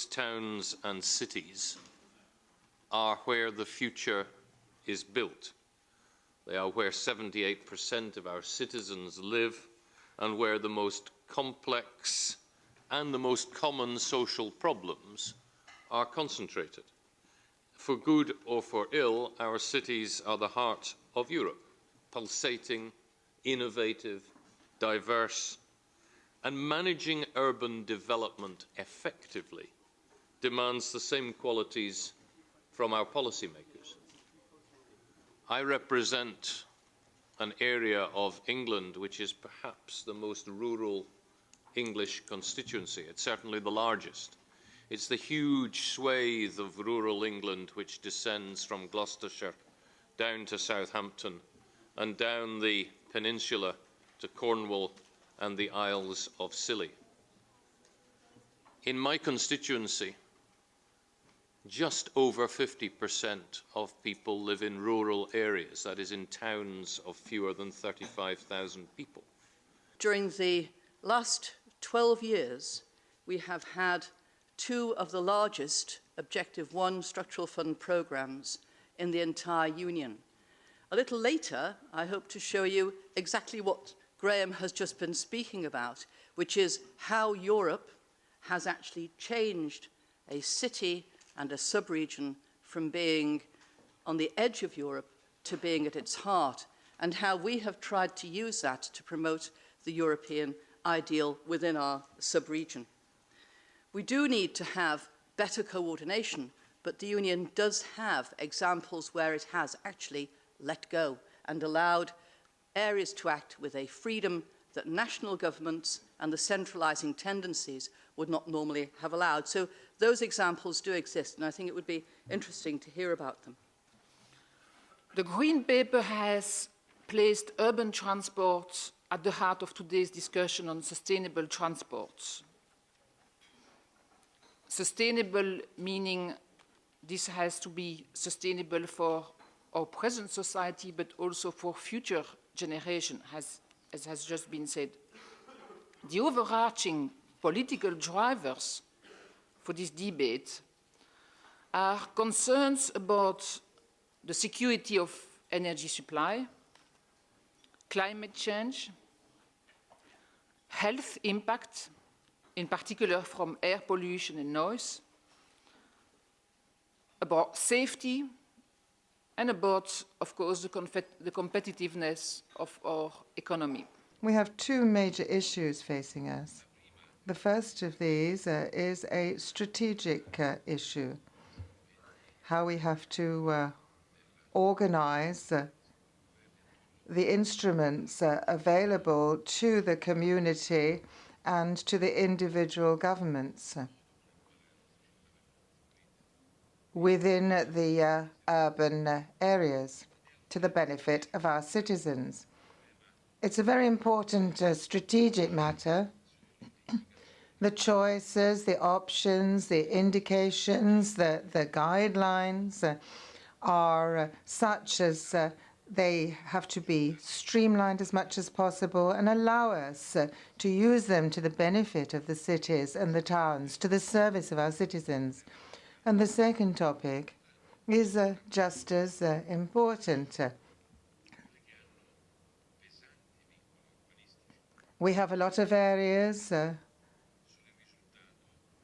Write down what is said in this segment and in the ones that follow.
Europe's towns and cities are where the future is built. They are where 78% of our citizens live and where the most complex and the most common social problems are concentrated. For good or for ill, our cities are the heart of Europe, pulsating, innovative, diverse, and managing urban development effectively demands the same qualities from our policymakers. I represent an area of England which is perhaps the most rural English constituency. It's certainly the largest. It's the huge swathe of rural England which descends from Gloucestershire down to Southampton and down the peninsula to Cornwall and the Isles of Scilly. In my constituency, just over 50% of people live in rural areas, that is in towns of fewer than 35,000 people. During the last 12 years, we have had two of the largest Objective 1 structural fund programmes in the entire Union. A little later, I hope to show you exactly what Graham has just been speaking about, which is how Europe has actually changed a city and a sub-region from being on the edge of Europe to being at its heart, and how we have tried to use that to promote the European ideal within our sub-region. We do need to have better coordination, but the Union does have examples where it has actually let go and allowed areas to act with a freedom that national governments and the centralising tendencies would not normally have allowed. So those examples do exist, and I think it would be interesting to hear about them. The Green Paper has placed urban transport at the heart of today's discussion on sustainable transport. Sustainable meaning this has to be sustainable for our present society, but also for future generations, as has just been said. The overarching political drivers for this debate are concerns about the security of energy supply, climate change, health impact, in particular from air pollution and noise, about safety, and about, of course, the competitiveness of our economy. We have two major issues facing us. The first of these is a strategic issue, how we have to organize the instruments available to the community and to the individual governments within the urban areas to the benefit of our citizens. It's a very important strategic matter. The choices, the options, the indications, the guidelines are such as they have to be streamlined as much as possible and allow us to use them to the benefit of the cities and the towns, to the service of our citizens. And the second topic is just as important. We have a lot of areas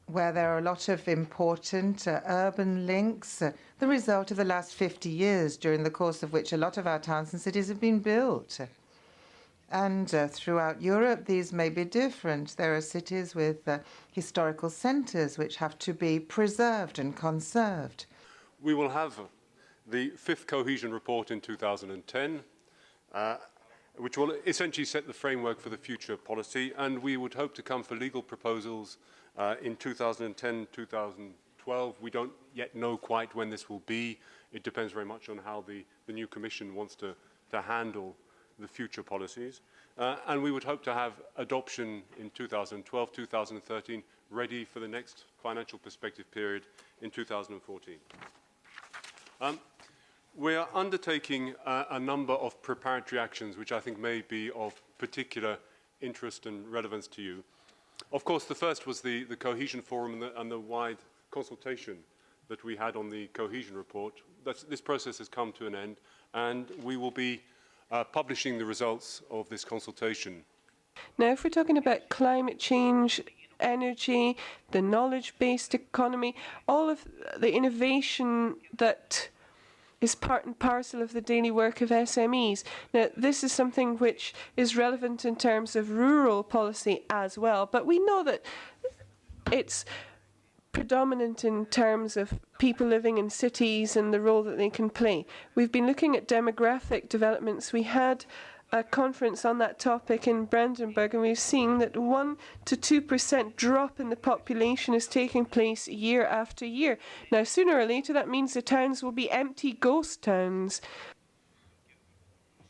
where there are a lot of important urban links, the result of the last 50 years, during the course of which a lot of our towns and cities have been built. And throughout Europe, these may be different. There are cities with historical centres which have to be preserved and conserved. We will have the fifth cohesion report in 2010, which will essentially set the framework for the future policy, and we would hope to come for legal proposals in 2010, 2012. We don't yet know quite when this will be. It depends very much on how the new Commission wants to handle the future policies. And we would hope to have adoption in 2012, 2013, ready for the next financial perspective period in 2014. We are undertaking a number of preparatory actions which I think may be of particular interest and relevance to you. Of course, the first was the Cohesion Forum and the wide consultation that we had on the cohesion report. This process has come to an end, and we will be publishing the results of this consultation. Now, if we're talking about climate change, energy, the knowledge-based economy, all of the innovation that is part and parcel of the daily work of SMEs. Now, this is something which is relevant in terms of rural policy as well, but we know that it's predominant in terms of people living in cities and the role that they can play. We've been looking at demographic developments. We had a conference on that topic in Brandenburg, and we've seen that 1 to 2% drop in the population is taking place year after year. Now, sooner or later, that means the towns will be empty ghost towns.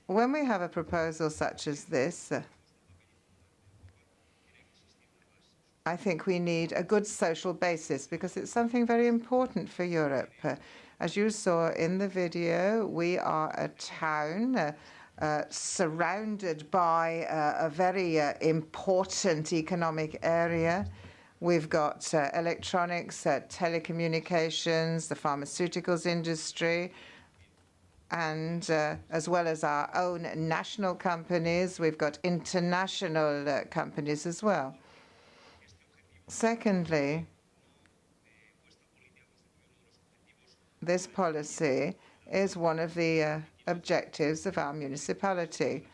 When we have a proposal such as this, I think we need a good social basis because it's something very important for Europe. As you saw in the video, we are a town surrounded by a very important economic area. We've got electronics, telecommunications, the pharmaceuticals industry, and as well as our own national companies, we've got international companies as well. Secondly, this policy is one of the objectives of our municipality.